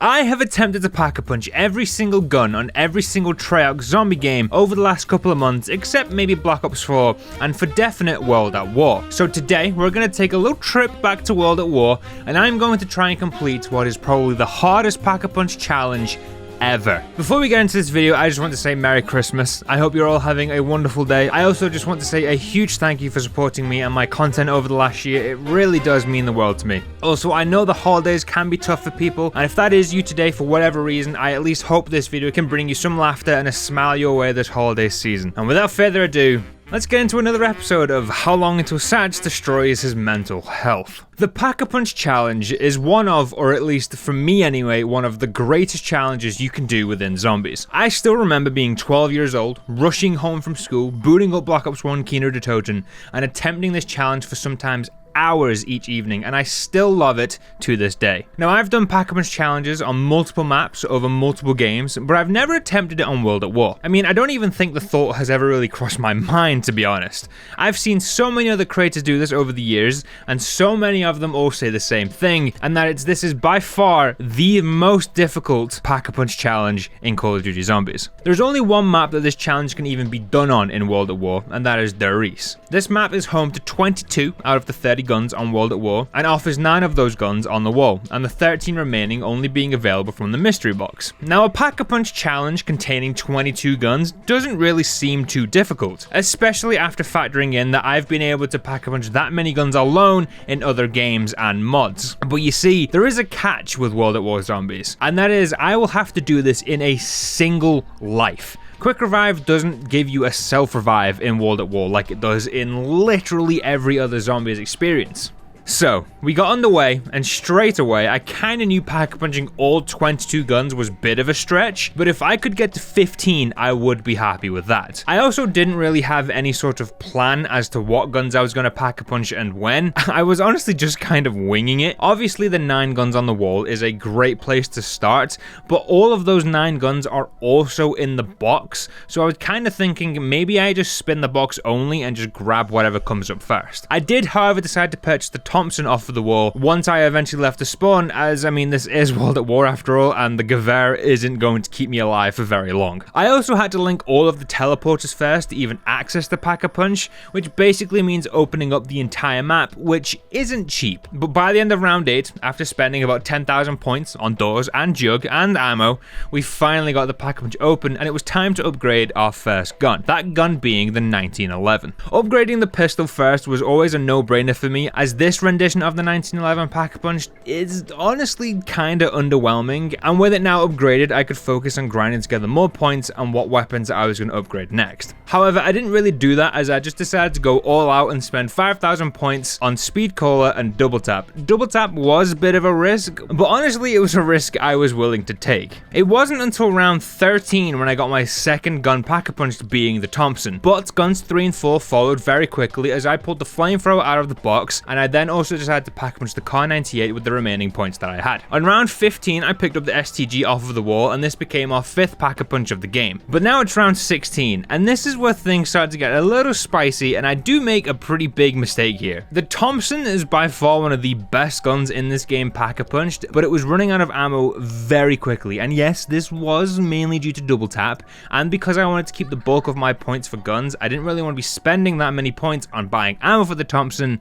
I have attempted to pack-a-punch every single gun on every single Treyarch zombie game over the last couple of months, except maybe Black Ops 4 and for definite World at War. So today we're going to take a little trip back to World at War, and I'm going to try and complete what is probably the hardest pack-a-punch challenge ever. Before we get into this video, I just want to say Merry Christmas. I hope you're all having a wonderful day. I also just want to say a huge thank you for supporting me and my content over the last year. It really does mean the world to me. Also, I know the holidays can be tough for people, and if that is you today for whatever reason, I at least hope this video can bring you some laughter and a smile your way this holiday season. And without further ado, let's get into another episode of How Long Until Satch Destroys His Mental Health. The Pack-a-Punch Challenge is one of, or at least for me anyway, one of the greatest challenges you can do within zombies. I still remember being 12 years old, rushing home from school, booting up Black Ops 1 Kino de Toten, and attempting this challenge for sometimes hours each evening, and I still love it to this day. Now, I've done Pack-a-Punch challenges on multiple maps over multiple games, but I've never attempted it on World at War. I mean, I don't even think the thought has ever really crossed my mind, to be honest. I've seen so many other creators do this over the years, and so many of them all say the same thing, and that this is by far the most difficult Pack-a-Punch challenge in Call of Duty Zombies. There's only one map that this challenge can even be done on in World at War, and that is Der Riese. This map is home to 22 out of the 30 guns on World at War, and offers 9 of those guns on the wall, and the 13 remaining only being available from the mystery box. Now, a Pack-a-Punch challenge containing 22 guns doesn't really seem too difficult, especially after factoring in that I've been able to Pack-a-Punch that many guns alone in other games and mods. But you see, there is a catch with World at War Zombies, and that is I will have to do this in a single life. Quick Revive doesn't give you a self-revive in World at War like it does in literally every other Zombies experience. So, we got underway, and straight away, I kinda knew pack-punching all 22 guns was a bit of a stretch, but if I could get to 15, I would be happy with that. I also didn't really have any sort of plan as to what guns I was gonna pack-punch and when. I was honestly just kind of winging it. Obviously, the 9 guns on the wall is a great place to start, but all of those 9 guns are also in the box, so I was kinda thinking maybe I just spin the box only and just grab whatever comes up first. I did, however, decide to purchase the Thompson off of the wall once I eventually left the spawn, as I mean, this is World at War after all, and the Gewehr isn't going to keep me alive for very long. I also had to link all of the teleporters first to even access the Pack-a-Punch, which basically means opening up the entire map, which isn't cheap. But by the end of round 8, after spending about 10,000 points on doors and jug and ammo, we finally got the Pack-a-Punch open, and it was time to upgrade our first gun, that gun being the 1911. Upgrading the pistol first was always a no-brainer for me, as this rendition of the 1911 Pack-a-Punch is honestly kinda underwhelming, and with it now upgraded, I could focus on grinding together more points and what weapons I was going to upgrade next. However, I didn't really do that, as I just decided to go all out and spend 5,000 points on Speed Cola and Double Tap. Double Tap was a bit of a risk, but honestly it was a risk I was willing to take. It wasn't until round 13 when I got my second gun Pack-a-Punch, being the Thompson, but guns 3 and 4 followed very quickly as I pulled the flamethrower out of the box, and I then also decided to Pack-a-Punch the Kar 98 with the remaining points that I had. On round 15, I picked up the STG off of the wall, and this became our 5th Pack-a-Punch of the game. But now it's round 16, and this is where things start to get a little spicy, and I do make a pretty big mistake here. The Thompson is by far one of the best guns in this game Pack-a-Punched, but it was running out of ammo very quickly, and yes, this was mainly due to Double Tap, and because I wanted to keep the bulk of my points for guns, I didn't really want to be spending that many points on buying ammo for the Thompson,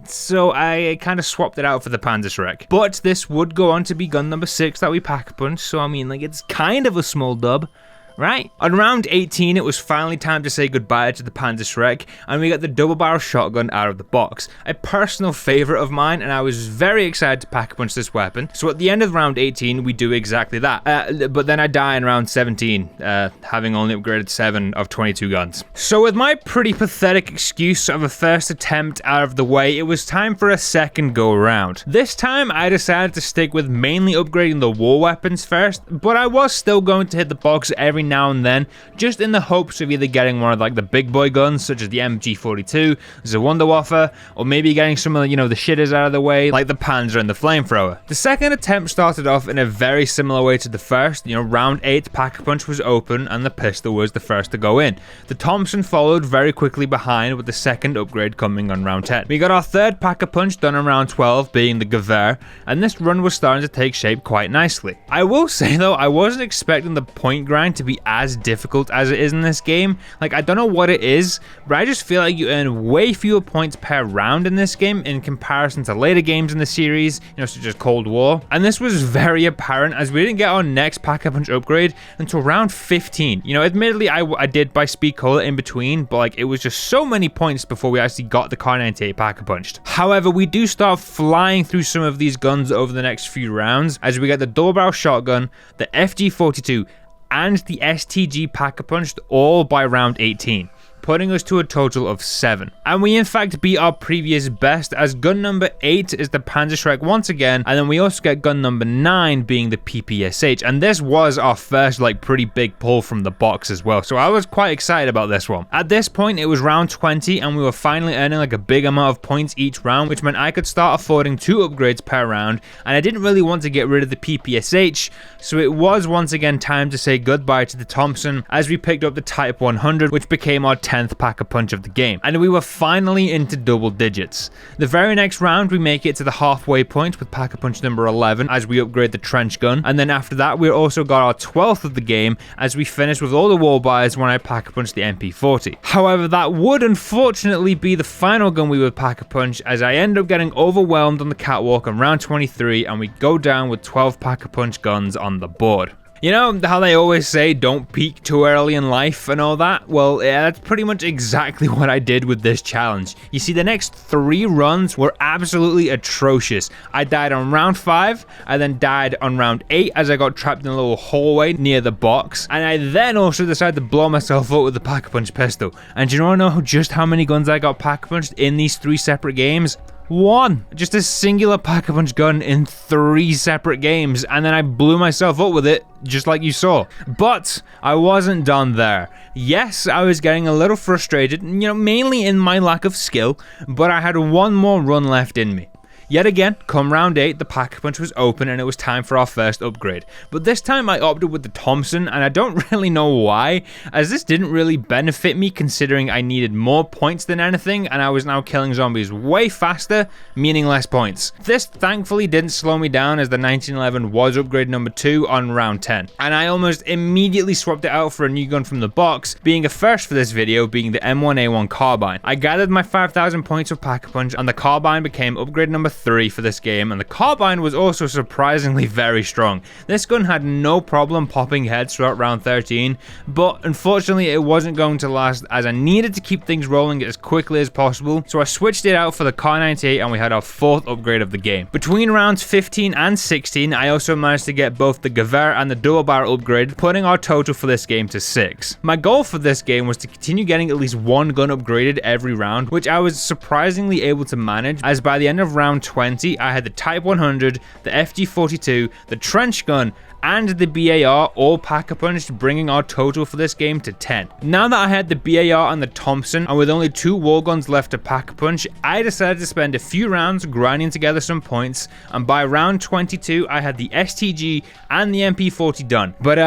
so I kind of swapped it out for the Panzerschreck. But this would go on to be gun number 6 that we Pack-a-Punch, so I mean, like, it's kind of a small dub, right? On round 18, it was finally time to say goodbye to the Panzerschreck, and we got the double barrel shotgun out of the box. A personal favorite of mine, and I was very excited to Pack-a-Punch this weapon. So at the end of round 18, we do exactly that. But then I die in round 17, having only upgraded 7 of 22 guns. So with my pretty pathetic excuse of a first attempt out of the way, it was time for a second go around. This time, I decided to stick with mainly upgrading the war weapons first, but I was still going to hit the box every now and then, just in the hopes of either getting one of like the big boy guns, such as the MG42, the Wunderwaffe, or maybe getting some of the, the shitters out of the way, like the Panzer and the flamethrower. The second attempt started off in a very similar way to the first. Round 8, Pack-a-Punch was open and the pistol was the first to go in. The Thompson followed very quickly behind, with the second upgrade coming on round 10. We got our third Pack-a-Punch done on round 12, being the Gewehr, and this run was starting to take shape quite nicely. I will say though, I wasn't expecting the point grind to be as difficult as it is in this game. Like, I don't know what it is, but I just feel like you earn way fewer points per round in this game in comparison to later games in the series, such as Cold War. And this was very apparent as we didn't get our next Pack-a-Punch upgrade until round 15. Admittedly, I did buy Speed Cola in between, but like, it was just so many points before we actually got the Kar 98 Pack-a-Punched. However, we do start flying through some of these guns over the next few rounds as we get the double barrel shotgun, the FG42, and the STG Pack-a-Punched all by round 18. Putting us to a total of 7. And we in fact beat our previous best, as gun number 8 is the Panzerschreck once again, and then we also get gun number 9 being the PPSH, and this was our first like pretty big pull from the box as well, so I was quite excited about this one. At this point it was round 20 and we were finally earning like a big amount of points each round, which meant I could start affording 2 upgrades per round, and I didn't really want to get rid of the PPSH, so it was once again time to say goodbye to the Thompson as we picked up the Type 100, which became our 10th Pack-a-Punch of the game, and we were finally into double digits. The very next round we make it to the halfway point with Pack-a-Punch number 11 as we upgrade the trench gun, and then after that we also got our 12th of the game as we finished with all the wall buys when I Pack-a-Punch the MP40. However, that would unfortunately be the final gun we would Pack-a-Punch, as I end up getting overwhelmed on the catwalk on round 23 and we go down with 12 Pack-a-Punch guns on the board. You know how they always say don't peak too early in life and all that? Well, yeah, that's pretty much exactly what I did with this challenge. You see, the next 3 runs were absolutely atrocious. I died on round 5, I then died on round 8 as I got trapped in a little hallway near the box, and I then also decided to blow myself up with the Pack-a-Punch pistol. And do you want to know just how many guns I got Pack-a-Punched in these 3 separate games? 1. Just a singular Pack-a-Punch gun in 3 separate games, and then I blew myself up with it, just like you saw. But I wasn't done there. Yes, I was getting a little frustrated, mainly in my lack of skill, but I had 1 more run left in me. Yet again, come round 8, the Pack-a-Punch was open and it was time for our first upgrade. But this time I opted with the Thompson, and I don't really know why, as this didn't really benefit me considering I needed more points than anything, and I was now killing zombies way faster, meaning less points. This thankfully didn't slow me down, as the 1911 was upgrade number 2 on round 10. And I almost immediately swapped it out for a new gun from the box, being a first for this video, being the M1A1 Carbine. I gathered my 5,000 points of Pack-a-Punch, and the Carbine became upgrade number 3 for this game, and the Carbine was also surprisingly very strong. This gun had no problem popping heads throughout round 13, but unfortunately it wasn't going to last, as I needed to keep things rolling as quickly as possible, so I switched it out for the Kar 98 and we had our 4th upgrade of the game. Between rounds 15 and 16, I also managed to get both the Gewehr and the dual barrel upgrade, putting our total for this game to 6. My goal for this game was to continue getting at least 1 gun upgraded every round, which I was surprisingly able to manage, as by the end of round 20 I had the Type 100, the FG42, the trench gun, and the BAR all Pack-a-Punched, bringing our total for this game to 10. Now that I had the BAR and the Thompson, and with only 2 wall guns left to Pack-a-Punch, I decided to spend a few rounds grinding together some points, and by round 22 I had the STG and the MP40 done. But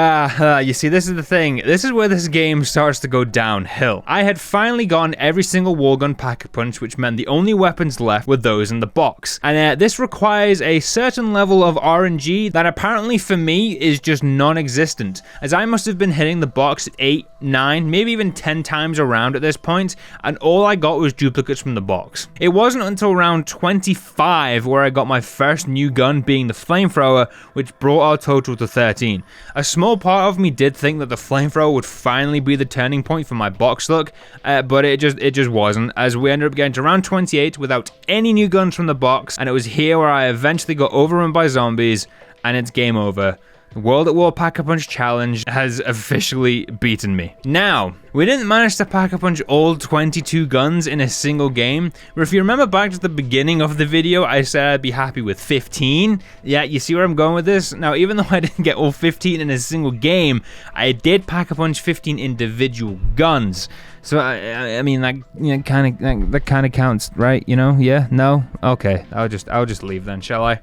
you see, this is the thing, this is where this game starts to go downhill. I had finally gotten every single wall gun Pack-a-Punch, which meant the only weapons left were those in the box, and this requires a certain level of RNG that apparently for me is just non-existent, as I must have been hitting the box 8, 9, maybe even 10 times around at this point, and all I got was duplicates from the box. It wasn't until round 25 where I got my first new gun, being the flamethrower, which brought our total to 13. A small part of me did think that the flamethrower would finally be the turning point for my box luck, but it just wasn't, as we ended up getting to round 28 without any new guns from the box, and it was here where I eventually got overrun by zombies, and it's game over. The World at War Pack-a-Punch challenge has officially beaten me. Now, We didn't manage to pack a punch all 22 guns in a single game, but if you remember back to the beginning of the video, I said I'd be happy with 15. Yeah, you see where I'm going with this? Now, even though I didn't get all 15 in a single game, I did pack a punch 15 individual guns. So I mean, that kind of counts, right? You know? Yeah? No? Okay. I'll just leave then, shall I?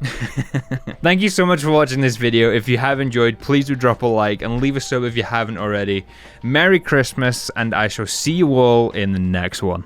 Thank you so much for watching this video. If you have enjoyed, please do drop a like and leave a sub if you haven't already. Merry Christmas, and I shall see you all in the next one.